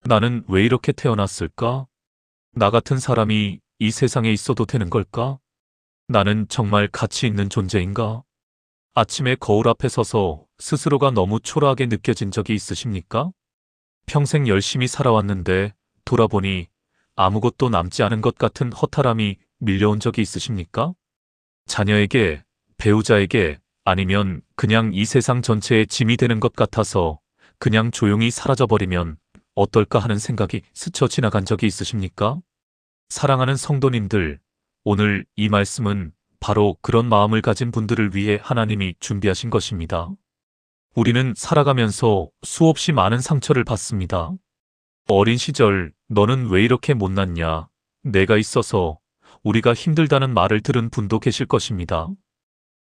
나는 왜 이렇게 태어났을까? 나 같은 사람이 이 세상에 있어도 되는 걸까? 나는 정말 가치 있는 존재인가? 아침에 거울 앞에 서서 스스로가 너무 초라하게 느껴진 적이 있으십니까? 평생 열심히 살아왔는데 돌아보니 아무것도 남지 않은 것 같은 허탈함이 밀려온 적이 있으십니까? 자녀에게, 배우자에게, 아니면 그냥 이 세상 전체의 짐이 되는 것 같아서 그냥 조용히 사라져버리면 어떨까 하는 생각이 스쳐 지나간 적이 있으십니까? 사랑하는 성도님들, 오늘 이 말씀은 바로 그런 마음을 가진 분들을 위해 하나님이 준비하신 것입니다. 우리는 살아가면서 수없이 많은 상처를 받습니다. 어린 시절 너는 왜 이렇게 못났냐? 내가 있어서 우리가 힘들다는 말을 들은 분도 계실 것입니다.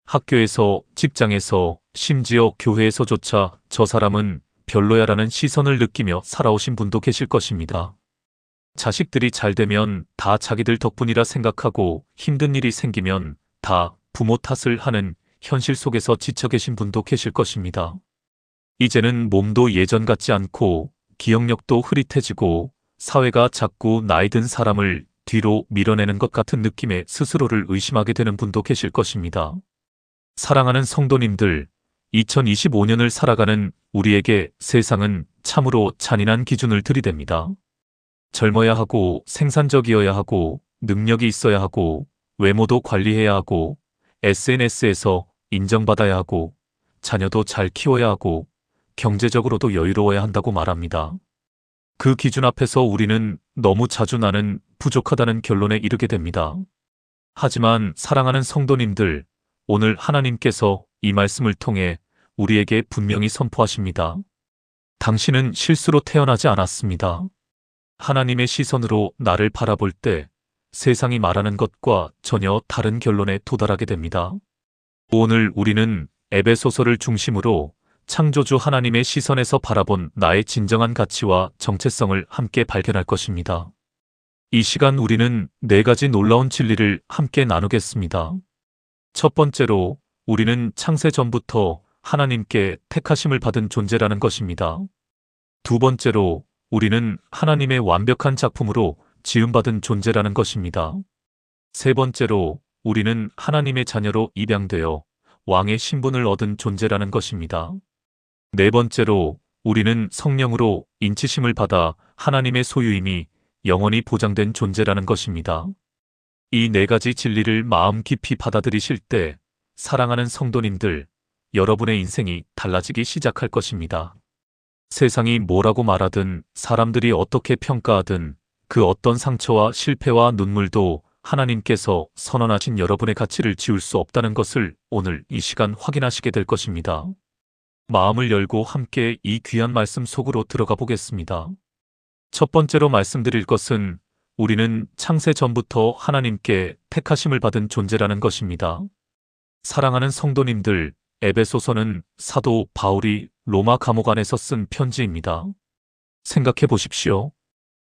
학교에서, 직장에서, 심지어 교회에서조차 저 사람은 별로야라는 시선을 느끼며 살아오신 분도 계실 것입니다. 자식들이 잘 되면 다 자기들 덕분이라 생각하고 힘든 일이 생기면 다 부모 탓을 하는 현실 속에서 지쳐 계신 분도 계실 것입니다. 이제는 몸도 예전 같지 않고 기억력도 흐릿해지고 사회가 자꾸 나이 든 사람을 뒤로 밀어내는 것 같은 느낌에 스스로를 의심하게 되는 분도 계실 것입니다. 사랑하는 성도님들, 2025년을 살아가는 우리에게 세상은 참으로 잔인한 기준을 들이댑니다. 젊어야 하고 생산적이어야 하고 능력이 있어야 하고 외모도 관리해야 하고 SNS에서 인정받아야 하고 자녀도 잘 키워야 하고 경제적으로도 여유로워야 한다고 말합니다. 그 기준 앞에서 우리는 너무 자주 나는 부족하다는 결론에 이르게 됩니다. 하지만 사랑하는 성도님들, 오늘 하나님께서 이 말씀을 통해 우리에게 분명히 선포하십니다. 당신은 실수로 태어나지 않았습니다. 하나님의 시선으로 나를 바라볼 때 세상이 말하는 것과 전혀 다른 결론에 도달하게 됩니다. 오늘 우리는 에베소서를 중심으로 창조주 하나님의 시선에서 바라본 나의 진정한 가치와 정체성을 함께 발견할 것입니다. 이 시간 우리는 4가지 놀라운 진리를 함께 나누겠습니다. 첫 번째로 우리는 창세 전부터 하나님께 택하심을 받은 존재라는 것입니다. 두 번째로 우리는 하나님의 완벽한 작품으로 지음받은 존재라는 것입니다. 세 번째로 우리는 하나님의 자녀로 입양되어 왕의 신분을 얻은 존재라는 것입니다. 네 번째로 우리는 성령으로 인치심을 받아 하나님의 소유임이 영원히 보장된 존재라는 것입니다. 이 4가지 진리를 마음 깊이 받아들이실 때 사랑하는 성도님들, 여러분의 인생이 달라지기 시작할 것입니다. 세상이 뭐라고 말하든 사람들이 어떻게 평가하든 그 어떤 상처와 실패와 눈물도 하나님께서 선언하신 여러분의 가치를 지울 수 없다는 것을 오늘 이 시간 확인하시게 될 것입니다. 마음을 열고 함께 이 귀한 말씀 속으로 들어가 보겠습니다. 첫 번째로 말씀드릴 것은 우리는 창세 전부터 하나님께 택하심을 받은 존재라는 것입니다. 사랑하는 성도님들, 에베소서는 사도 바울이 로마 감옥 안에서 쓴 편지입니다. 생각해 보십시오.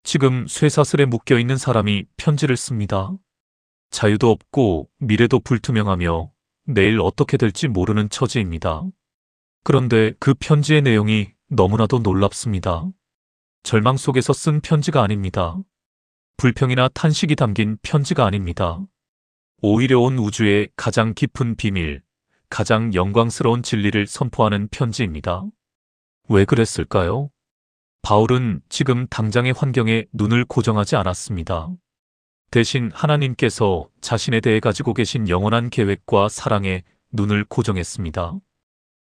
지금 쇠사슬에 묶여 있는 사람이 편지를 씁니다. 자유도 없고 미래도 불투명하며 내일 어떻게 될지 모르는 처지입니다. 그런데 그 편지의 내용이 너무나도 놀랍습니다. 절망 속에서 쓴 편지가 아닙니다. 불평이나 탄식이 담긴 편지가 아닙니다. 오히려 온 우주의 가장 깊은 비밀, 가장 영광스러운 진리를 선포하는 편지입니다. 왜 그랬을까요? 바울은 지금 당장의 환경에 눈을 고정하지 않았습니다. 대신 하나님께서 자신에 대해 가지고 계신 영원한 계획과 사랑에 눈을 고정했습니다.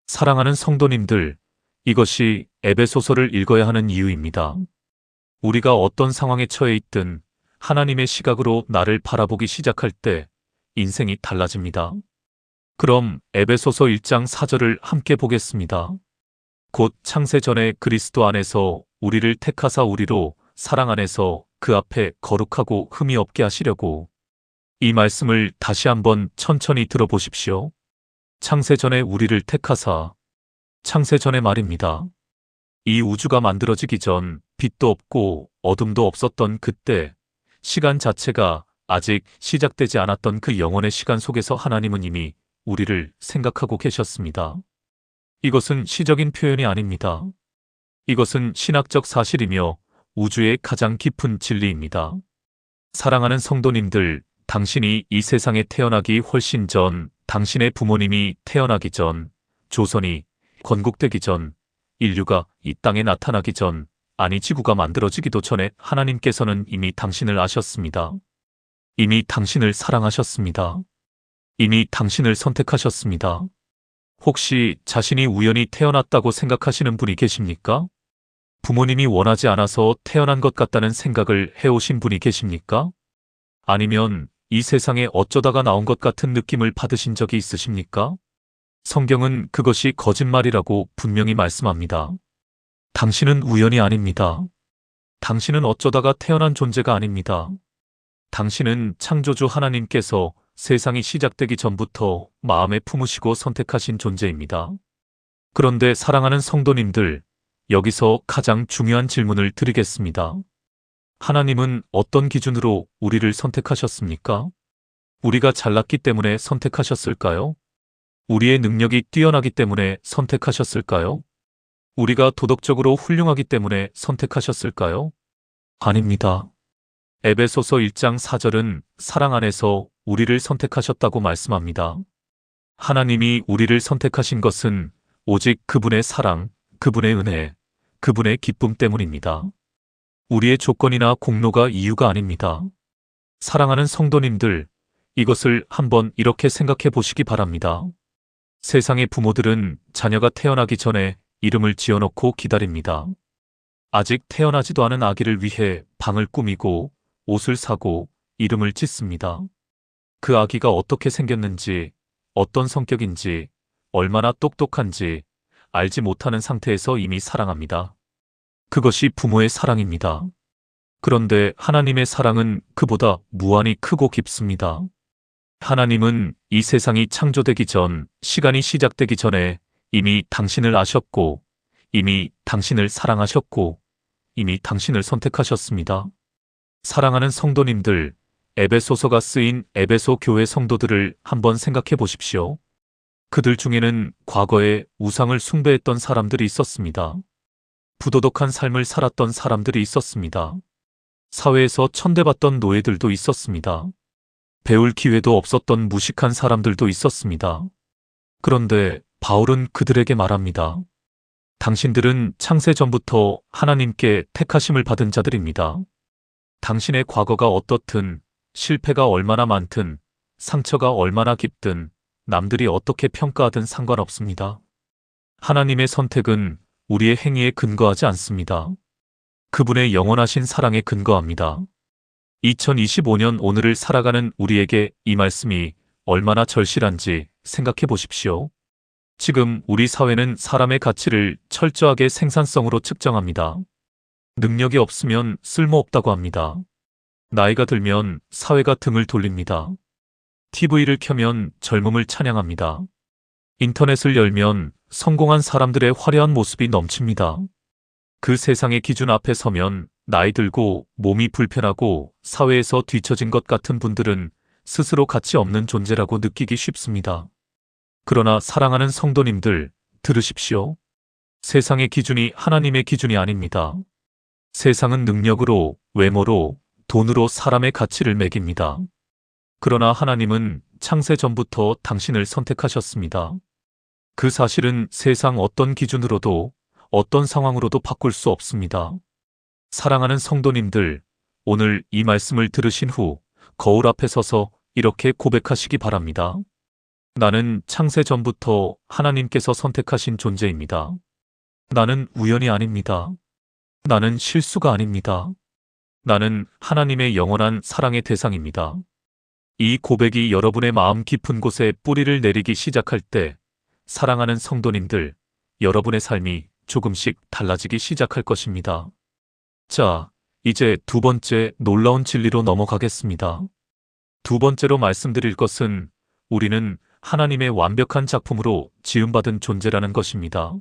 사랑하는 성도님들, 이것이 에베소서를 읽어야 하는 이유입니다. 우리가 어떤 상황에 처해 있든 하나님의 시각으로 나를 바라보기 시작할 때 인생이 달라집니다. 그럼 에베소서 1장 4절을 함께 보겠습니다. 곧 창세 전에 그리스도 안에서 우리를 택하사 우리로 사랑 안에서 그 앞에 거룩하고 흠이 없게 하시려고. 이 말씀을 다시 한번 천천히 들어보십시오. 창세 전에 우리를 택하사. 창세 전의 말입니다. 이 우주가 만들어지기 전 빛도 없고 어둠도 없었던 그때, 시간 자체가 아직 시작되지 않았던 그 영원의 시간 속에서 하나님은 이미 우리를 생각하고 계셨습니다. 이것은 시적인 표현이 아닙니다. 이것은 신학적 사실이며 우주의 가장 깊은 진리입니다. 사랑하는 성도님들, 당신이 이 세상에 태어나기 훨씬 전, 당신의 부모님이 태어나기 전, 조선이 건국되기 전, 인류가 이 땅에 나타나기 전, 아니 지구가 만들어지기도 전에 하나님께서는 이미 당신을 아셨습니다. 이미 당신을 사랑하셨습니다. 이미 당신을 선택하셨습니다. 혹시 자신이 우연히 태어났다고 생각하시는 분이 계십니까? 부모님이 원하지 않아서 태어난 것 같다는 생각을 해오신 분이 계십니까? 아니면 이 세상에 어쩌다가 나온 것 같은 느낌을 받으신 적이 있으십니까? 성경은 그것이 거짓말이라고 분명히 말씀합니다. 당신은 우연이 아닙니다. 당신은 어쩌다가 태어난 존재가 아닙니다. 당신은 창조주 하나님께서 세상이 시작되기 전부터 마음에 품으시고 선택하신 존재입니다. 그런데 사랑하는 성도님들, 여기서 가장 중요한 질문을 드리겠습니다. 하나님은 어떤 기준으로 우리를 선택하셨습니까? 우리가 잘났기 때문에 선택하셨을까요? 우리의 능력이 뛰어나기 때문에 선택하셨을까요? 우리가 도덕적으로 훌륭하기 때문에 선택하셨을까요? 아닙니다. 에베소서 1장 4절은 사랑 안에서 우리를 선택하셨다고 말씀합니다. 하나님이 우리를 선택하신 것은 오직 그분의 사랑, 그분의 은혜, 그분의 기쁨 때문입니다. 우리의 조건이나 공로가 이유가 아닙니다. 사랑하는 성도님들, 이것을 한번 이렇게 생각해 보시기 바랍니다. 세상의 부모들은 자녀가 태어나기 전에 이름을 지어놓고 기다립니다. 아직 태어나지도 않은 아기를 위해 방을 꾸미고 옷을 사고 이름을 짓습니다. 그 아기가 어떻게 생겼는지, 어떤 성격인지, 얼마나 똑똑한지 알지 못하는 상태에서 이미 사랑합니다. 그것이 부모의 사랑입니다. 그런데 하나님의 사랑은 그보다 무한히 크고 깊습니다. 하나님은 이 세상이 창조되기 전, 시간이 시작되기 전에 이미 당신을 아셨고, 이미 당신을 사랑하셨고, 이미 당신을 선택하셨습니다. 사랑하는 성도님들, 에베소서가 쓰인 에베소 교회 성도들을 한번 생각해 보십시오. 그들 중에는 과거에 우상을 숭배했던 사람들이 있었습니다. 부도덕한 삶을 살았던 사람들이 있었습니다. 사회에서 천대받던 노예들도 있었습니다. 배울 기회도 없었던 무식한 사람들도 있었습니다. 그런데 바울은 그들에게 말합니다. 당신들은 창세 전부터 하나님께 택하심을 받은 자들입니다. 당신의 과거가 어떻든, 실패가 얼마나 많든, 상처가 얼마나 깊든, 남들이 어떻게 평가하든 상관없습니다. 하나님의 선택은 우리의 행위에 근거하지 않습니다. 그분의 영원하신 사랑에 근거합니다. 2025년 오늘을 살아가는 우리에게 이 말씀이 얼마나 절실한지 생각해 보십시오. 지금 우리 사회는 사람의 가치를 철저하게 생산성으로 측정합니다. 능력이 없으면 쓸모없다고 합니다. 나이가 들면 사회가 등을 돌립니다. TV를 켜면 젊음을 찬양합니다. 인터넷을 열면 성공한 사람들의 화려한 모습이 넘칩니다. 그 세상의 기준 앞에 서면 나이 들고 몸이 불편하고 사회에서 뒤처진 것 같은 분들은 스스로 가치 없는 존재라고 느끼기 쉽습니다. 그러나 사랑하는 성도님들, 들으십시오. 세상의 기준이 하나님의 기준이 아닙니다. 세상은 능력으로, 외모로, 돈으로 사람의 가치를 매깁니다. 그러나 하나님은 창세 전부터 당신을 선택하셨습니다. 그 사실은 세상 어떤 기준으로도, 어떤 상황으로도 바꿀 수 없습니다. 사랑하는 성도님들, 오늘 이 말씀을 들으신 후 거울 앞에 서서 이렇게 고백하시기 바랍니다. 나는 창세 전부터 하나님께서 선택하신 존재입니다. 나는 우연이 아닙니다. 나는 실수가 아닙니다. 나는 하나님의 영원한 사랑의 대상입니다. 이 고백이 여러분의 마음 깊은 곳에 뿌리를 내리기 시작할 때, 사랑하는 성도님들, 여러분의 삶이 조금씩 달라지기 시작할 것입니다. 자, 이제 두 번째 놀라운 진리로 넘어가겠습니다. 두 번째로 말씀드릴 것은 우리는 하나님의 완벽한 작품으로 지음받은 존재라는 것입니다.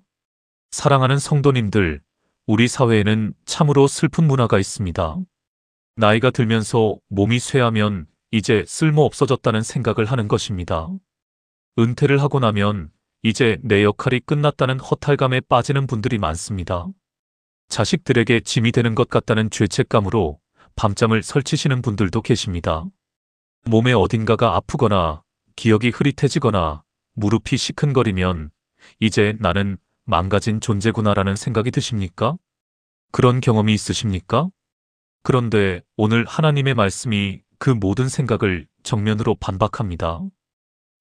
사랑하는 성도님들, 우리 사회에는 참으로 슬픈 문화가 있습니다. 나이가 들면서 몸이 쇠하면 이제 쓸모 없어졌다는 생각을 하는 것입니다. 은퇴를 하고 나면 이제 내 역할이 끝났다는 허탈감에 빠지는 분들이 많습니다. 자식들에게 짐이 되는 것 같다는 죄책감으로 밤잠을 설치시는 분들도 계십니다. 몸의 어딘가가 아프거나 기억이 흐릿해지거나 무릎이 시큰거리면 이제 나는 망가진 존재구나라는 생각이 드십니까? 그런 경험이 있으십니까? 그런데 오늘 하나님의 말씀이 그 모든 생각을 정면으로 반박합니다.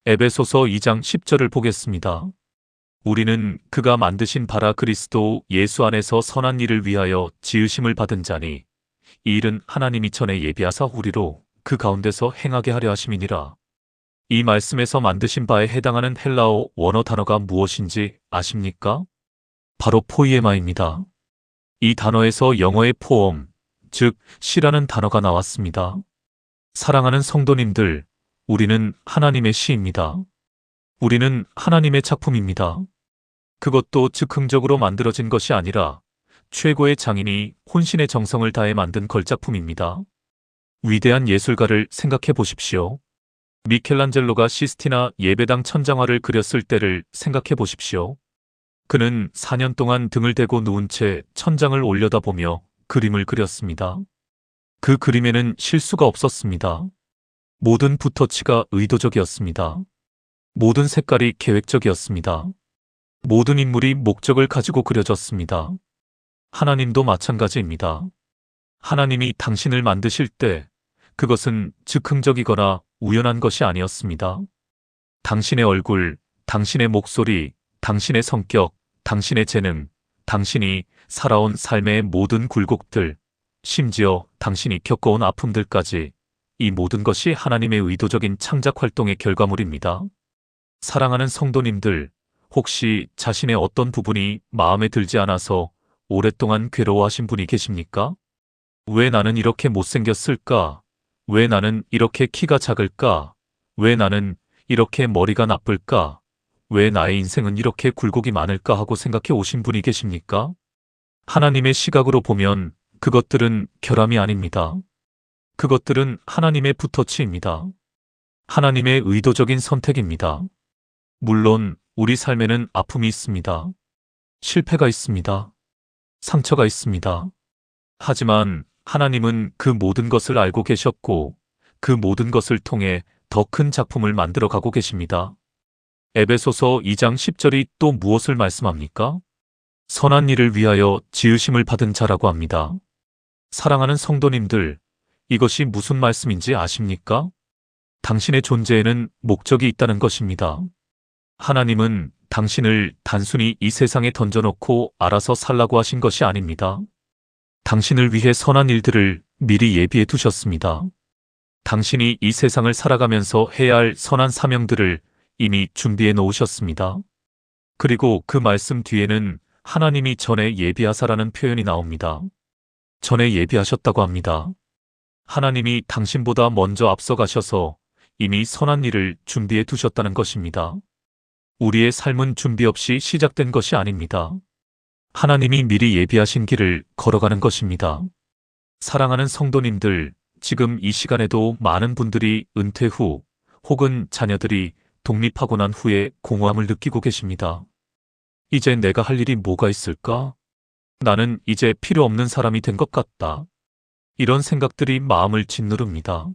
에베소서 2장 10절을 보겠습니다. 우리는 그가 만드신 바라 그리스도 예수 안에서 선한 일을 위하여 지으심을 받은 자니 이 일은 하나님이 전에 예비하사 우리로 그 가운데서 행하게 하려 하심이니라. 이 말씀에서 만드신 바에 해당하는 헬라어 원어 단어가 무엇인지 아십니까? 바로 포이에마입니다. 이 단어에서 영어의 포엄, 즉 시라는 단어가 나왔습니다. 사랑하는 성도님들, 우리는 하나님의 시입니다. 우리는 하나님의 작품입니다. 그것도 즉흥적으로 만들어진 것이 아니라 최고의 장인이 혼신의 정성을 다해 만든 걸작품입니다. 위대한 예술가를 생각해 보십시오. 미켈란젤로가 시스티나 예배당 천장화를 그렸을 때를 생각해 보십시오. 그는 4년 동안 등을 대고 누운 채 천장을 올려다보며 그림을 그렸습니다. 그 그림에는 실수가 없었습니다. 모든 붓터치가 의도적이었습니다. 모든 색깔이 계획적이었습니다. 모든 인물이 목적을 가지고 그려졌습니다. 하나님도 마찬가지입니다. 하나님이 당신을 만드실 때 그것은 즉흥적이거나 우연한 것이 아니었습니다. 당신의 얼굴, 당신의 목소리, 당신의 성격, 당신의 재능, 당신이 살아온 삶의 모든 굴곡들, 심지어 당신이 겪어온 아픔들까지 이 모든 것이 하나님의 의도적인 창작 활동의 결과물입니다. 사랑하는 성도님들, 혹시 자신의 어떤 부분이 마음에 들지 않아서 오랫동안 괴로워하신 분이 계십니까? 왜 나는 이렇게 못생겼을까? 왜 나는 이렇게 키가 작을까? 왜 나는 이렇게 머리가 나쁠까? 왜 나의 인생은 이렇게 굴곡이 많을까 하고 생각해 오신 분이 계십니까? 하나님의 시각으로 보면 그것들은 결함이 아닙니다. 그것들은 하나님의 붓터치입니다. 하나님의 의도적인 선택입니다. 물론 우리 삶에는 아픔이 있습니다. 실패가 있습니다. 상처가 있습니다. 하지만 하나님은 그 모든 것을 알고 계셨고 그 모든 것을 통해 더 큰 작품을 만들어 가고 계십니다. 에베소서 2장 10절이 또 무엇을 말씀합니까? 선한 일을 위하여 지으심을 받은 자라고 합니다. 사랑하는 성도님들, 이것이 무슨 말씀인지 아십니까? 당신의 존재에는 목적이 있다는 것입니다. 하나님은 당신을 단순히 이 세상에 던져놓고 알아서 살라고 하신 것이 아닙니다. 당신을 위해 선한 일들을 미리 예비해 두셨습니다. 당신이 이 세상을 살아가면서 해야 할 선한 사명들을 이미 준비해 놓으셨습니다. 그리고 그 말씀 뒤에는 하나님이 전에 예비하사라는 표현이 나옵니다. 전에 예비하셨다고 합니다. 하나님이 당신보다 먼저 앞서가셔서 이미 선한 일을 준비해 두셨다는 것입니다. 우리의 삶은 준비 없이 시작된 것이 아닙니다. 하나님이 미리 예비하신 길을 걸어가는 것입니다. 사랑하는 성도님들, 지금 이 시간에도 많은 분들이 은퇴 후 혹은 자녀들이 독립하고 난 후에 공허함을 느끼고 계십니다. 이제 내가 할 일이 뭐가 있을까? 나는 이제 필요 없는 사람이 된 것 같다. 이런 생각들이 마음을 짓누릅니다.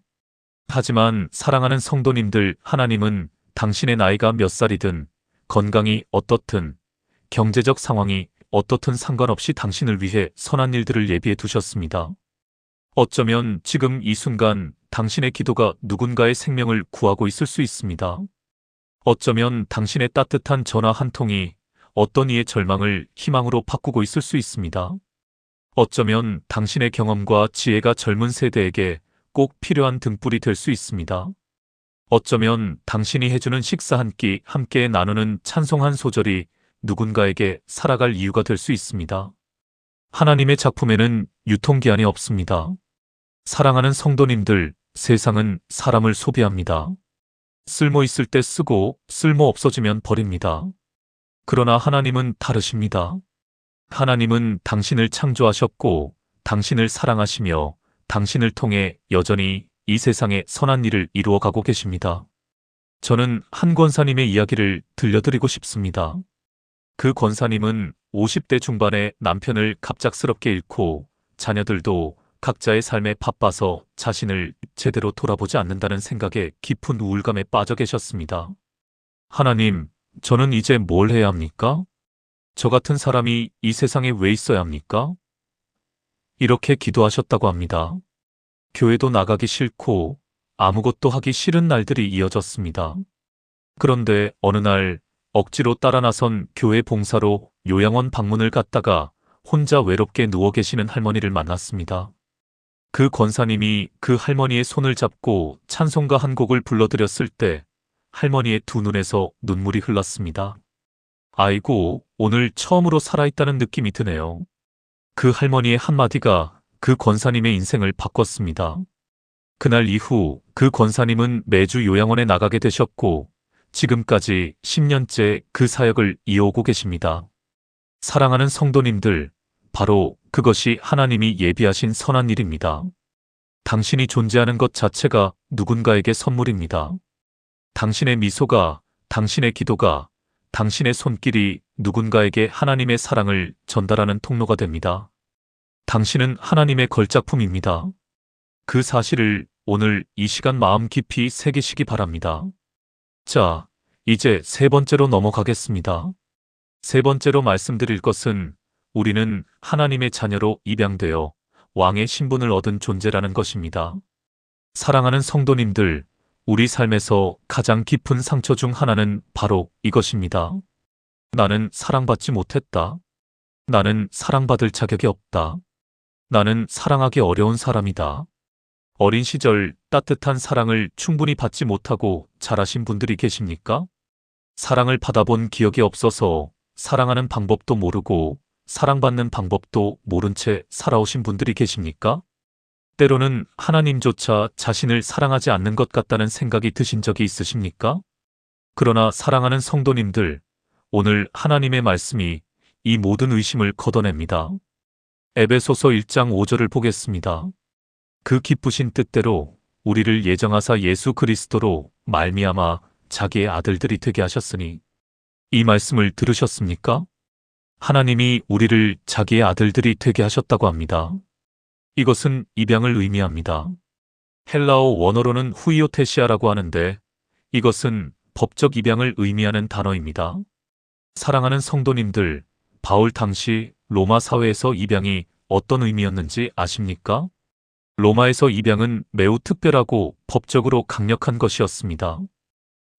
하지만 사랑하는 성도님들, 하나님은 당신의 나이가 몇 살이든 건강이 어떻든 경제적 상황이 어떻든 상관없이 당신을 위해 선한 일들을 예비해 두셨습니다. 어쩌면 지금 이 순간 당신의 기도가 누군가의 생명을 구하고 있을 수 있습니다. 어쩌면 당신의 따뜻한 전화 한 통이 어떤 이의 절망을 희망으로 바꾸고 있을 수 있습니다. 어쩌면 당신의 경험과 지혜가 젊은 세대에게 꼭 필요한 등불이 될 수 있습니다. 어쩌면 당신이 해주는 식사 한 끼 함께 나누는 찬송 한 소절이 누군가에게 살아갈 이유가 될 수 있습니다. 하나님의 작품에는 유통기한이 없습니다. 사랑하는 성도님들, 세상은 사람을 소비합니다. 쓸모 있을 때 쓰고 쓸모 없어지면 버립니다. 그러나 하나님은 다르십니다. 하나님은 당신을 창조하셨고 당신을 사랑하시며 당신을 통해 여전히 이 세상에 선한 일을 이루어가고 계십니다. 저는 한 권사님의 이야기를 들려드리고 싶습니다. 그 권사님은 50대 중반에 남편을 갑작스럽게 잃고 자녀들도 각자의 삶에 바빠서 자신을 제대로 돌아보지 않는다는 생각에 깊은 우울감에 빠져 계셨습니다. 하나님, 저는 이제 뭘 해야 합니까? 저 같은 사람이 이 세상에 왜 있어야 합니까? 이렇게 기도하셨다고 합니다. 교회도 나가기 싫고 아무것도 하기 싫은 날들이 이어졌습니다. 그런데 어느 날 억지로 따라 나선 교회 봉사로 요양원 방문을 갔다가 혼자 외롭게 누워 계시는 할머니를 만났습니다. 그 권사님이 그 할머니의 손을 잡고 찬송가 한 곡을 불러드렸을 때 할머니의 두 눈에서 눈물이 흘렀습니다. 아이고, 오늘 처음으로 살아있다는 느낌이 드네요. 그 할머니의 한마디가 그 권사님의 인생을 바꿨습니다. 그날 이후 그 권사님은 매주 요양원에 나가게 되셨고 지금까지 10년째 그 사역을 이어오고 계십니다. 사랑하는 성도님들, 바로 그것이 하나님이 예비하신 선한 일입니다. 당신이 존재하는 것 자체가 누군가에게 선물입니다. 당신의 미소가, 당신의 기도가, 당신의 손길이 누군가에게 하나님의 사랑을 전달하는 통로가 됩니다. 당신은 하나님의 걸작품입니다. 그 사실을 오늘 이 시간 마음 깊이 새기시기 바랍니다. 자, 이제 세 번째로 넘어가겠습니다. 세 번째로 말씀드릴 것은 우리는 하나님의 자녀로 입양되어 왕의 신분을 얻은 존재라는 것입니다. 사랑하는 성도님들, 우리 삶에서 가장 깊은 상처 중 하나는 바로 이것입니다. 나는 사랑받지 못했다. 나는 사랑받을 자격이 없다. 나는 사랑하기 어려운 사람이다. 어린 시절 따뜻한 사랑을 충분히 받지 못하고 자라신 분들이 계십니까? 사랑을 받아본 기억이 없어서 사랑하는 방법도 모르고 사랑받는 방법도 모른 채 살아오신 분들이 계십니까? 때로는 하나님조차 자신을 사랑하지 않는 것 같다는 생각이 드신 적이 있으십니까? 그러나 사랑하는 성도님들, 오늘 하나님의 말씀이 이 모든 의심을 걷어냅니다. 에베소서 1장 5절을 보겠습니다. 그 기쁘신 뜻대로 우리를 예정하사 예수 그리스도로 말미암아 자기의 아들들이 되게 하셨으니. 이 말씀을 들으셨습니까? 하나님이 우리를 자기의 아들들이 되게 하셨다고 합니다. 이것은 입양을 의미합니다. 헬라어 원어로는 후이오테시아라고 하는데 이것은 법적 입양을 의미하는 단어입니다. 사랑하는 성도님들, 바울 당시 로마 사회에서 입양이 어떤 의미였는지 아십니까? 로마에서 입양은 매우 특별하고 법적으로 강력한 것이었습니다.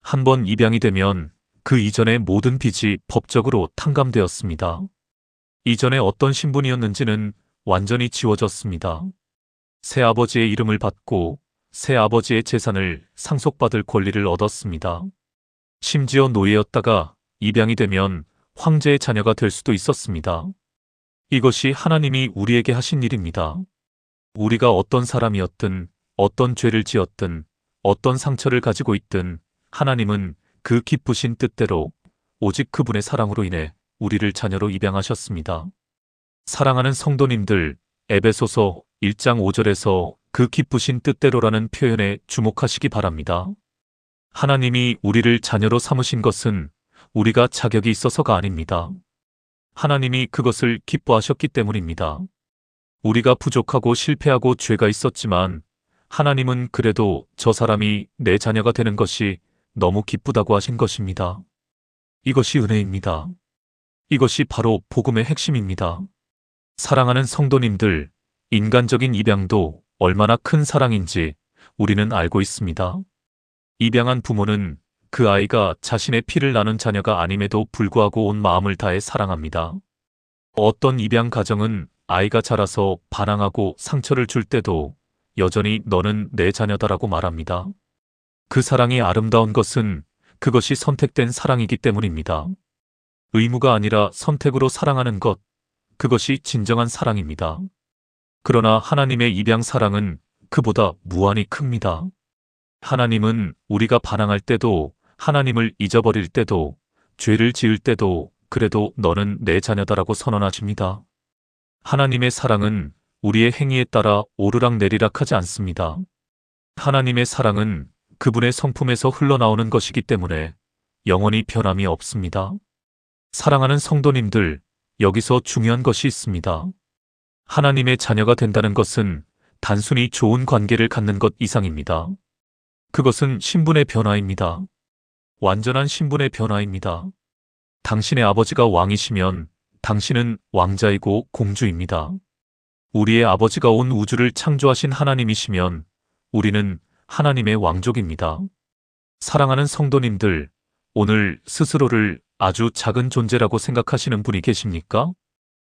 한번 입양이 되면 그 이전의 모든 빚이 법적으로 탕감되었습니다. 이전에 어떤 신분이었는지는 완전히 지워졌습니다. 새아버지의 이름을 받고 새아버지의 재산을 상속받을 권리를 얻었습니다. 심지어 노예였다가 입양이 되면 황제의 자녀가 될 수도 있었습니다. 이것이 하나님이 우리에게 하신 일입니다. 우리가 어떤 사람이었든, 어떤 죄를 지었든, 어떤 상처를 가지고 있든 하나님은 그 기쁘신 뜻대로 오직 그분의 사랑으로 인해 우리를 자녀로 입양하셨습니다. 사랑하는 성도님들, 에베소서 1장 5절에서 그 기쁘신 뜻대로라는 표현에 주목하시기 바랍니다. 하나님이 우리를 자녀로 삼으신 것은 우리가 자격이 있어서가 아닙니다. 하나님이 그것을 기뻐하셨기 때문입니다. 우리가 부족하고 실패하고 죄가 있었지만 하나님은 그래도 저 사람이 내 자녀가 되는 것이 너무 기쁘다고 하신 것입니다. 이것이 은혜입니다. 이것이 바로 복음의 핵심입니다. 사랑하는 성도님들, 인간적인 입양도 얼마나 큰 사랑인지 우리는 알고 있습니다. 입양한 부모는 그 아이가 자신의 피를 나눈 자녀가 아님에도 불구하고 온 마음을 다해 사랑합니다. 어떤 입양 가정은 아이가 자라서 반항하고 상처를 줄 때도 여전히 너는 내 자녀다라고 말합니다. 그 사랑이 아름다운 것은 그것이 선택된 사랑이기 때문입니다. 의무가 아니라 선택으로 사랑하는 것, 그것이 진정한 사랑입니다. 그러나 하나님의 입양 사랑은 그보다 무한히 큽니다. 하나님은 우리가 반항할 때도, 하나님을 잊어버릴 때도, 죄를 지을 때도 그래도 너는 내 자녀다라고 선언하십니다. 하나님의 사랑은 우리의 행위에 따라 오르락내리락 하지 않습니다. 하나님의 사랑은 그분의 성품에서 흘러나오는 것이기 때문에 영원히 변함이 없습니다. 사랑하는 성도님들, 여기서 중요한 것이 있습니다. 하나님의 자녀가 된다는 것은 단순히 좋은 관계를 갖는 것 이상입니다. 그것은 신분의 변화입니다. 완전한 신분의 변화입니다. 당신의 아버지가 왕이시면 당신은 왕자이고 공주입니다. 우리의 아버지가 온 우주를 창조하신 하나님이시면 우리는 하나님의 왕족입니다. 사랑하는 성도님들, 오늘 스스로를 아주 작은 존재라고 생각하시는 분이 계십니까?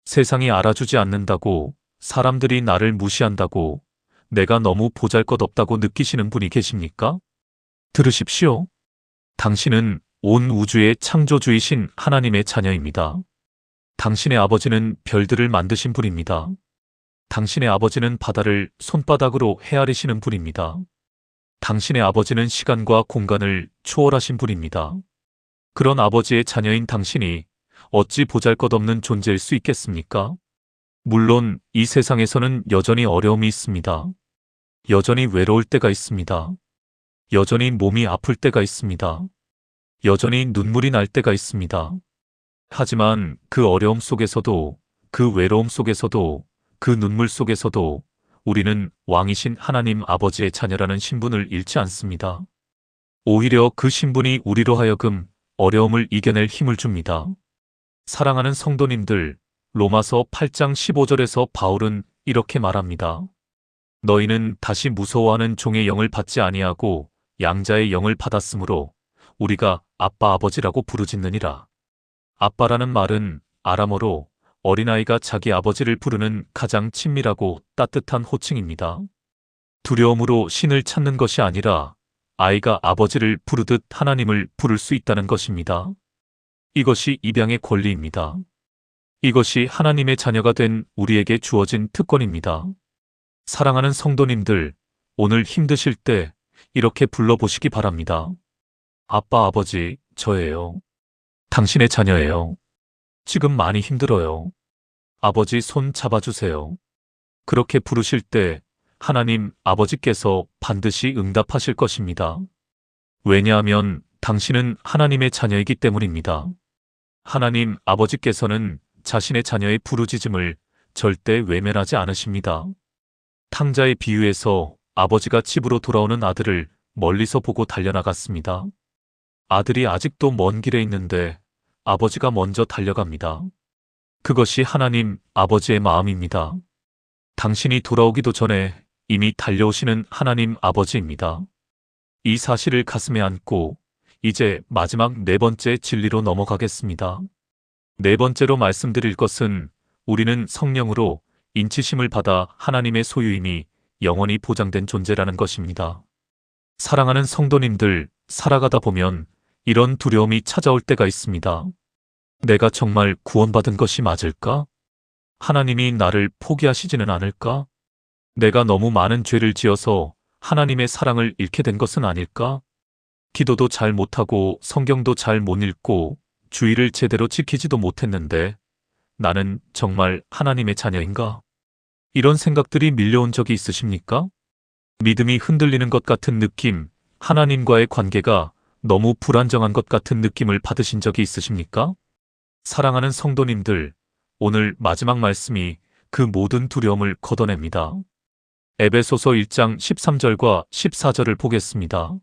세상이 알아주지 않는다고, 사람들이 나를 무시한다고, 내가 너무 보잘것없다고 느끼시는 분이 계십니까? 들으십시오. 당신은 온 우주의 창조주이신 하나님의 자녀입니다. 당신의 아버지는 별들을 만드신 분입니다. 당신의 아버지는 바다를 손바닥으로 헤아리시는 분입니다. 당신의 아버지는 시간과 공간을 초월하신 분입니다. 그런 아버지의 자녀인 당신이 어찌 보잘것없는 존재일 수 있겠습니까? 물론 이 세상에서는 여전히 어려움이 있습니다. 여전히 외로울 때가 있습니다. 여전히 몸이 아플 때가 있습니다. 여전히 눈물이 날 때가 있습니다. 하지만 그 어려움 속에서도, 그 외로움 속에서도, 그 눈물 속에서도 우리는 왕이신 하나님 아버지의 자녀라는 신분을 잃지 않습니다. 오히려 그 신분이 우리로 하여금 어려움을 이겨낼 힘을 줍니다. 사랑하는 성도님들, 로마서 8장 15절에서 바울은 이렇게 말합니다. 너희는 다시 무서워하는 종의 영을 받지 아니하고 양자의 영을 받았으므로 우리가 아빠 아버지라고 부르짖느니라. 아빠라는 말은 아람어로 어린아이가 자기 아버지를 부르는 가장 친밀하고 따뜻한 호칭입니다. 두려움으로 신을 찾는 것이 아니라 아이가 아버지를 부르듯 하나님을 부를 수 있다는 것입니다. 이것이 입양의 권리입니다. 이것이 하나님의 자녀가 된 우리에게 주어진 특권입니다. 사랑하는 성도님들, 오늘 힘드실 때 이렇게 불러보시기 바랍니다. 아빠, 아버지, 저예요. 당신의 자녀예요. 지금 많이 힘들어요. 아버지 손 잡아주세요. 그렇게 부르실 때 하나님 아버지께서 반드시 응답하실 것입니다. 왜냐하면 당신은 하나님의 자녀이기 때문입니다. 하나님 아버지께서는 자신의 자녀의 부르짖음을 절대 외면하지 않으십니다. 탕자의 비유에서 아버지가 집으로 돌아오는 아들을 멀리서 보고 달려나갔습니다. 아들이 아직도 먼 길에 있는데 아버지가 먼저 달려갑니다. 그것이 하나님 아버지의 마음입니다. 당신이 돌아오기도 전에 이미 달려오시는 하나님 아버지입니다. 이 사실을 가슴에 안고 이제 마지막 네 번째 진리로 넘어가겠습니다. 네 번째로 말씀드릴 것은 우리는 성령으로 인치심을 받아 하나님의 소유임이 영원히 보장된 존재라는 것입니다. 사랑하는 성도님들, 살아가다 보면 이런 두려움이 찾아올 때가 있습니다. 내가 정말 구원받은 것이 맞을까? 하나님이 나를 포기하시지는 않을까? 내가 너무 많은 죄를 지어서 하나님의 사랑을 잃게 된 것은 아닐까? 기도도 잘 못하고 성경도 잘 못 읽고 주의를 제대로 지키지도 못했는데 나는 정말 하나님의 자녀인가? 이런 생각들이 밀려온 적이 있으십니까? 믿음이 흔들리는 것 같은 느낌, 하나님과의 관계가 너무 불안정한 것 같은 느낌을 받으신 적이 있으십니까? 사랑하는 성도님들, 오늘 마지막 말씀이 그 모든 두려움을 걷어냅니다. 에베소서 1장 13절과 14절을 보겠습니다.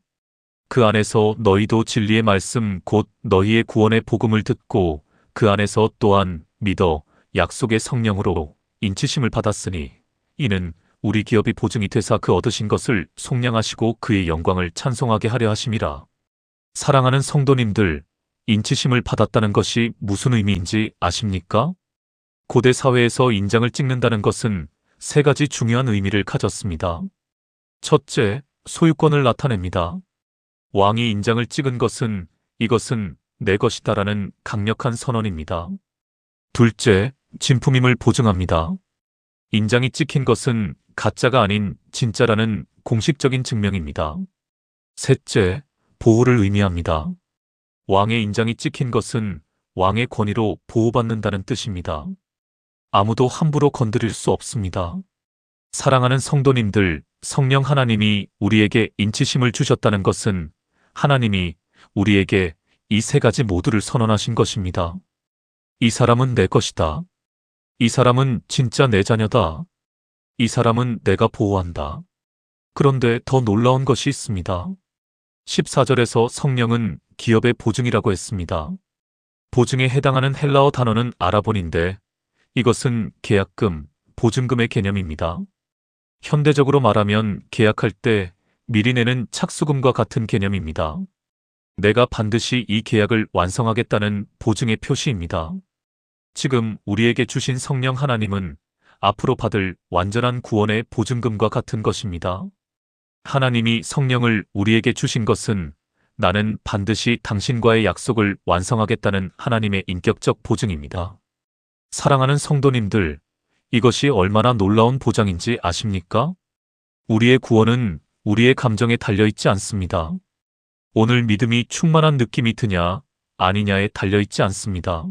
그 안에서 너희도 진리의 말씀 곧 너희의 구원의 복음을 듣고 그 안에서 또한 믿어 약속의 성령으로 인치심을 받았으니 이는 우리 기업이 보증이 되사 그 얻으신 것을 속량하시고 그의 영광을 찬송하게 하려 하심이라. 사랑하는 성도님들, 인치심을 받았다는 것이 무슨 의미인지 아십니까? 고대 사회에서 인장을 찍는다는 것은 세 가지 중요한 의미를 가졌습니다. 첫째, 소유권을 나타냅니다. 왕이 인장을 찍은 것은 이것은 내 것이다라는 강력한 선언입니다. 둘째, 진품임을 보증합니다. 인장이 찍힌 것은 가짜가 아닌 진짜라는 공식적인 증명입니다. 셋째, 보호를 의미합니다. 왕의 인장이 찍힌 것은 왕의 권위로 보호받는다는 뜻입니다. 아무도 함부로 건드릴 수 없습니다. 사랑하는 성도님들, 성령 하나님이 우리에게 인치심을 주셨다는 것은 하나님이 우리에게 이 세 가지 모두를 선언하신 것입니다. 이 사람은 내 것이다. 이 사람은 진짜 내 자녀다. 이 사람은 내가 보호한다. 그런데 더 놀라운 것이 있습니다. 14절에서 성령은 기업의 보증이라고 했습니다. 보증에 해당하는 헬라어 단어는 아라본인데 이것은 계약금, 보증금의 개념입니다. 현대적으로 말하면 계약할 때 미리 내는 착수금과 같은 개념입니다. 내가 반드시 이 계약을 완성하겠다는 보증의 표시입니다. 지금 우리에게 주신 성령 하나님은 앞으로 받을 완전한 구원의 보증금과 같은 것입니다. 하나님이 성령을 우리에게 주신 것은 나는 반드시 당신과의 약속을 완성하겠다는 하나님의 인격적 보증입니다. 사랑하는 성도님들, 이것이 얼마나 놀라운 보장인지 아십니까? 우리의 구원은 우리의 감정에 달려있지 않습니다. 오늘 믿음이 충만한 느낌이 드냐, 아니냐에 달려있지 않습니다.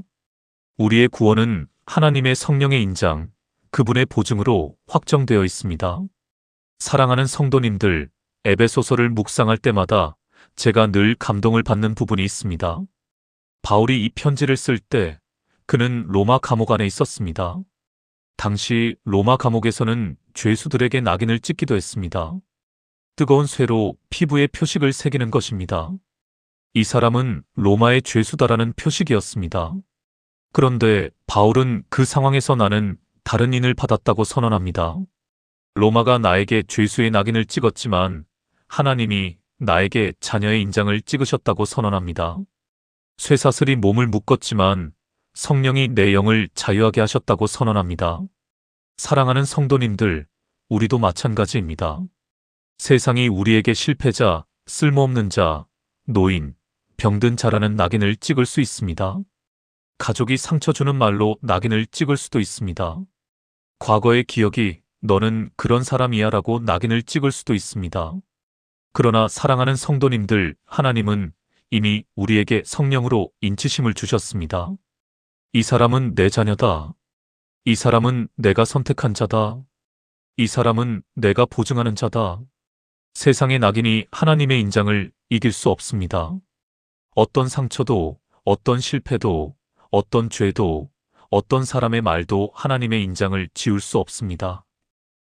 우리의 구원은 하나님의 성령의 인장, 그분의 보증으로 확정되어 있습니다. 사랑하는 성도님들, 에베소서를 묵상할 때마다 제가 늘 감동을 받는 부분이 있습니다. 바울이 이 편지를 쓸 때 그는 로마 감옥 안에 있었습니다. 당시 로마 감옥에서는 죄수들에게 낙인을 찍기도 했습니다. 뜨거운 쇠로 피부에 표식을 새기는 것입니다. 이 사람은 로마의 죄수다라는 표식이었습니다. 그런데 바울은 그 상황에서 나는 다른 인을 받았다고 선언합니다. 로마가 나에게 죄수의 낙인을 찍었지만 하나님이 나에게 자녀의 인장을 찍으셨다고 선언합니다. 쇠사슬이 몸을 묶었지만 성령이 내 영을 자유하게 하셨다고 선언합니다. 사랑하는 성도님들, 우리도 마찬가지입니다. 세상이 우리에게 실패자, 쓸모없는 자, 노인, 병든 자라는 낙인을 찍을 수 있습니다. 가족이 상처 주는 말로 낙인을 찍을 수도 있습니다. 과거의 기억이 너는 그런 사람이야 라고 낙인을 찍을 수도 있습니다. 그러나 사랑하는 성도님들, 하나님은 이미 우리에게 성령으로 인치심을 주셨습니다. 이 사람은 내 자녀다. 이 사람은 내가 선택한 자다. 이 사람은 내가 보증하는 자다. 세상의 낙인이 하나님의 인장을 이길 수 없습니다. 어떤 상처도, 어떤 실패도, 어떤 죄도, 어떤 사람의 말도 하나님의 인장을 지울 수 없습니다.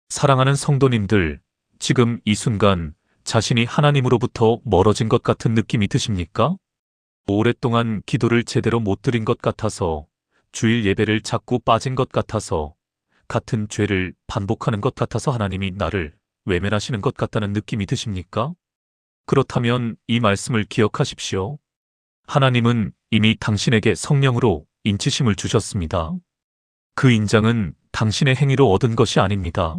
사랑하는 성도님들, 지금 이 순간 자신이 하나님으로부터 멀어진 것 같은 느낌이 드십니까? 오랫동안 기도를 제대로 못 드린 것 같아서, 주일 예배를 자꾸 빠진 것 같아서, 같은 죄를 반복하는 것 같아서 하나님이 나를 외면하시는 것 같다는 느낌이 드십니까? 그렇다면 이 말씀을 기억하십시오. 하나님은 이미 당신에게 성령으로 인치심을 주셨습니다. 그 인장은 당신의 행위로 얻은 것이 아닙니다.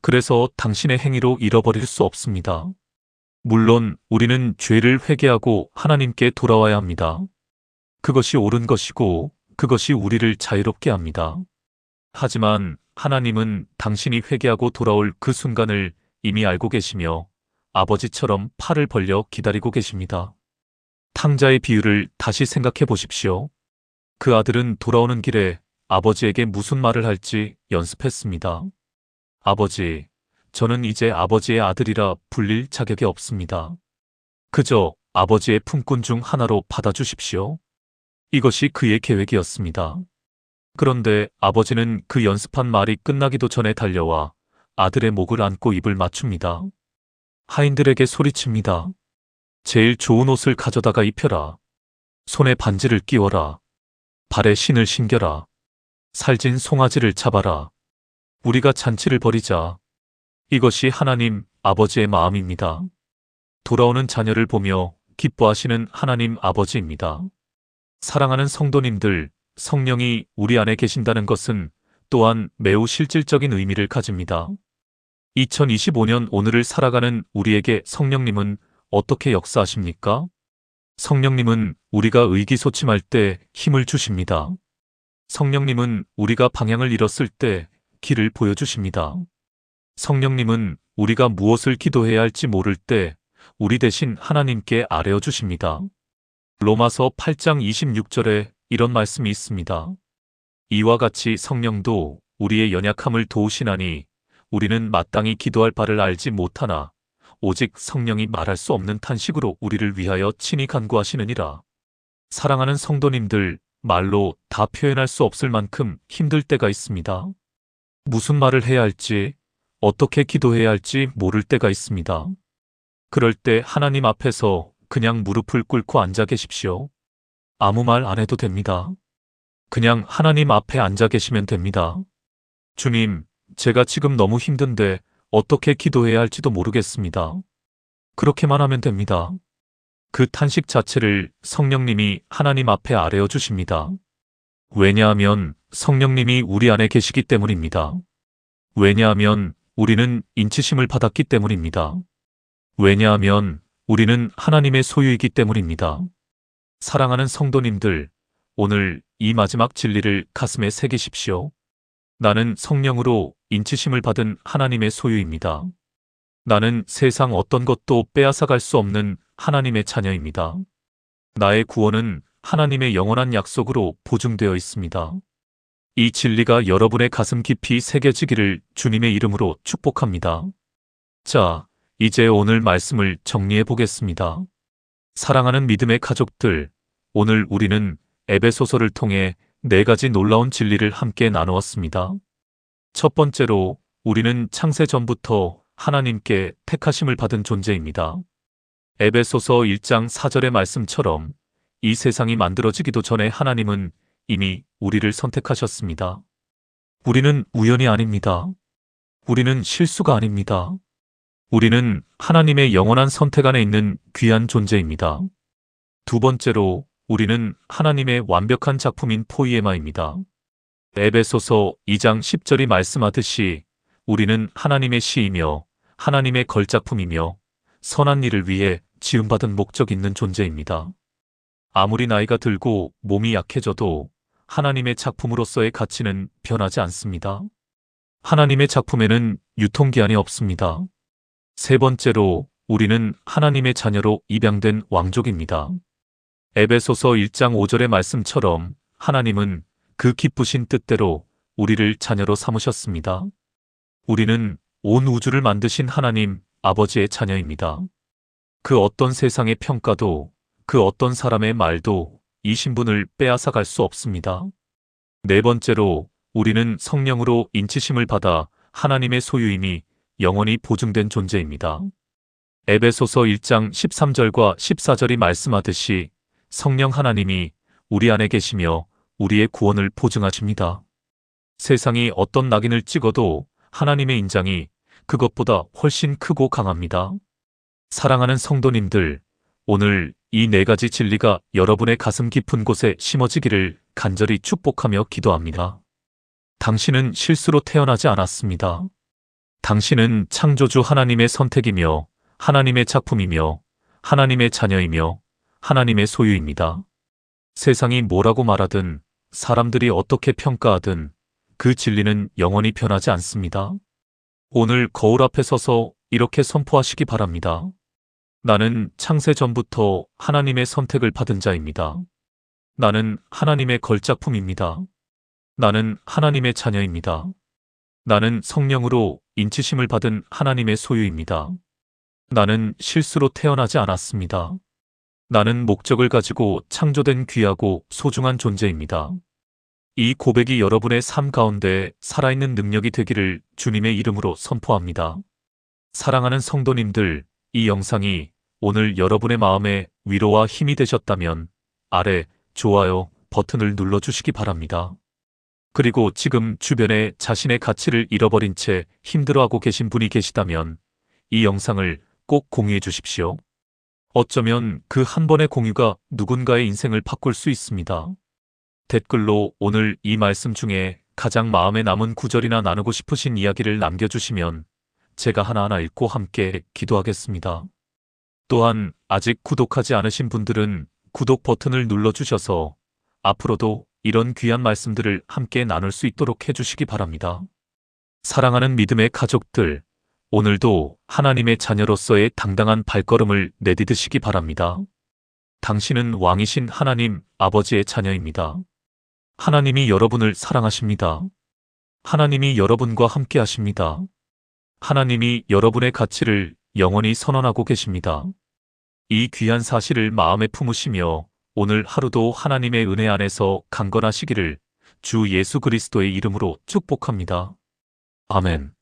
그래서 당신의 행위로 잃어버릴 수 없습니다. 물론 우리는 죄를 회개하고 하나님께 돌아와야 합니다. 그것이 옳은 것이고 그것이 우리를 자유롭게 합니다. 하지만 하나님은 당신이 회개하고 돌아올 그 순간을 이미 알고 계시며 아버지처럼 팔을 벌려 기다리고 계십니다. 탕자의 비유를 다시 생각해 보십시오. 그 아들은 돌아오는 길에 아버지에게 무슨 말을 할지 연습했습니다. 아버지, 저는 이제 아버지의 아들이라 불릴 자격이 없습니다. 그저 아버지의 품꾼 중 하나로 받아주십시오. 이것이 그의 계획이었습니다. 그런데 아버지는 그 연습한 말이 끝나기도 전에 달려와 아들의 목을 안고 입을 맞춥니다. 하인들에게 소리칩니다. 제일 좋은 옷을 가져다가 입혀라. 손에 반지를 끼워라. 발에 신을 신겨라. 살진 송아지를 잡아라. 우리가 잔치를 벌이자. 이것이 하나님 아버지의 마음입니다. 돌아오는 자녀를 보며 기뻐하시는 하나님 아버지입니다. 사랑하는 성도님들, 성령이 우리 안에 계신다는 것은 또한 매우 실질적인 의미를 가집니다. 2025년 오늘을 살아가는 우리에게 성령님은 어떻게 역사하십니까? 성령님은 우리가 의기소침할 때 힘을 주십니다. 성령님은 우리가 방향을 잃었을 때 길을 보여주십니다. 성령님은 우리가 무엇을 기도해야 할지 모를 때 우리 대신 하나님께 아뢰어 주십니다. 로마서 8장 26절에 이런 말씀이 있습니다. 이와 같이 성령도 우리의 연약함을 도우시나니 우리는 마땅히 기도할 바를 알지 못하나 오직 성령이 말할 수 없는 탄식으로 우리를 위하여 친히 간구하시느니라. 사랑하는 성도님들, 말로 다 표현할 수 없을 만큼 힘들 때가 있습니다. 무슨 말을 해야 할지, 어떻게 기도해야 할지 모를 때가 있습니다. 그럴 때 하나님 앞에서 그냥 무릎을 꿇고 앉아 계십시오. 아무 말 안 해도 됩니다. 그냥 하나님 앞에 앉아 계시면 됩니다. 주님, 제가 지금 너무 힘든데 어떻게 기도해야 할지도 모르겠습니다. 그렇게만 하면 됩니다. 그 탄식 자체를 성령님이 하나님 앞에 아뢰어 주십니다. 왜냐하면 성령님이 우리 안에 계시기 때문입니다. 왜냐하면 우리는 인치심을 받았기 때문입니다. 왜냐하면 우리는 하나님의 소유이기 때문입니다. 사랑하는 성도님들, 오늘 이 마지막 진리를 가슴에 새기십시오. 나는 성령으로 인치심을 받은 하나님의 소유입니다. 나는 세상 어떤 것도 빼앗아갈 수 없는 하나님의 자녀입니다. 나의 구원은 하나님의 영원한 약속으로 보증되어 있습니다. 이 진리가 여러분의 가슴 깊이 새겨지기를 주님의 이름으로 축복합니다. 자, 이제 오늘 말씀을 정리해 보겠습니다. 사랑하는 믿음의 가족들, 오늘 우리는 에베소서를 통해 4가지 놀라운 진리를 함께 나누었습니다. 첫 번째로, 우리는 창세 전부터 하나님께 택하심을 받은 존재입니다. 에베소서 1장 4절의 말씀처럼 이 세상이 만들어지기도 전에 하나님은 이미 우리를 선택하셨습니다. 우리는 우연이 아닙니다. 우리는 실수가 아닙니다. 우리는 하나님의 영원한 선택 안에 있는 귀한 존재입니다. 두 번째로, 우리는 하나님의 완벽한 작품인 포이에마입니다. 에베소서 2장 10절이 말씀하듯이 우리는 하나님의 시이며 하나님의 걸작품이며 선한 일을 위해 지음받은 목적 있는 존재입니다. 아무리 나이가 들고 몸이 약해져도 하나님의 작품으로서의 가치는 변하지 않습니다. 하나님의 작품에는 유통기한이 없습니다. 세 번째로, 우리는 하나님의 자녀로 입양된 왕족입니다. 에베소서 1장 5절의 말씀처럼 하나님은 그 기쁘신 뜻대로 우리를 자녀로 삼으셨습니다. 우리는 온 우주를 만드신 하나님 아버지의 자녀입니다. 그 어떤 세상의 평가도, 그 어떤 사람의 말도 이 신분을 빼앗아갈 수 없습니다. 네 번째로, 우리는 성령으로 인치심을 받아 하나님의 소유임이 영원히 보증된 존재입니다. 에베소서 1장 13절과 14절이 말씀하듯이 성령 하나님이 우리 안에 계시며 우리의 구원을 보증하십니다. 세상이 어떤 낙인을 찍어도 하나님의 인장이 그것보다 훨씬 크고 강합니다. 사랑하는 성도님들, 오늘 이 4가지 진리가 여러분의 가슴 깊은 곳에 심어지기를 간절히 축복하며 기도합니다. 당신은 실수로 태어나지 않았습니다. 당신은 창조주 하나님의 선택이며 하나님의 작품이며 하나님의 자녀이며 하나님의 소유입니다. 세상이 뭐라고 말하든 사람들이 어떻게 평가하든 그 진리는 영원히 변하지 않습니다. 오늘 거울 앞에 서서 이렇게 선포하시기 바랍니다. 나는 창세 전부터 하나님의 선택을 받은 자입니다. 나는 하나님의 걸작품입니다. 나는 하나님의 자녀입니다. 나는 성령으로 인치심을 받은 하나님의 소유입니다. 나는 실수로 태어나지 않았습니다. 나는 목적을 가지고 창조된 귀하고 소중한 존재입니다. 이 고백이 여러분의 삶 가운데 살아있는 능력이 되기를 주님의 이름으로 선포합니다. 사랑하는 성도님들, 이 영상이 오늘 여러분의 마음에 위로와 힘이 되셨다면 아래 좋아요 버튼을 눌러주시기 바랍니다. 그리고 지금 주변에 자신의 가치를 잃어버린 채 힘들어하고 계신 분이 계시다면 이 영상을 꼭 공유해 주십시오. 어쩌면 그 한 번의 공유가 누군가의 인생을 바꿀 수 있습니다. 댓글로 오늘 이 말씀 중에 가장 마음에 남은 구절이나 나누고 싶으신 이야기를 남겨주시면 제가 하나하나 읽고 함께 기도하겠습니다. 또한 아직 구독하지 않으신 분들은 구독 버튼을 눌러주셔서 앞으로도 이런 귀한 말씀들을 함께 나눌 수 있도록 해주시기 바랍니다. 사랑하는 믿음의 가족들, 오늘도 하나님의 자녀로서의 당당한 발걸음을 내디디시기 바랍니다. 당신은 왕이신 하나님 아버지의 자녀입니다. 하나님이 여러분을 사랑하십니다. 하나님이 여러분과 함께 하십니다. 하나님이 여러분의 가치를 영원히 선언하고 계십니다. 이 귀한 사실을 마음에 품으시며 오늘 하루도 하나님의 은혜 안에서 강건하시기를 주 예수 그리스도의 이름으로 축복합니다. 아멘.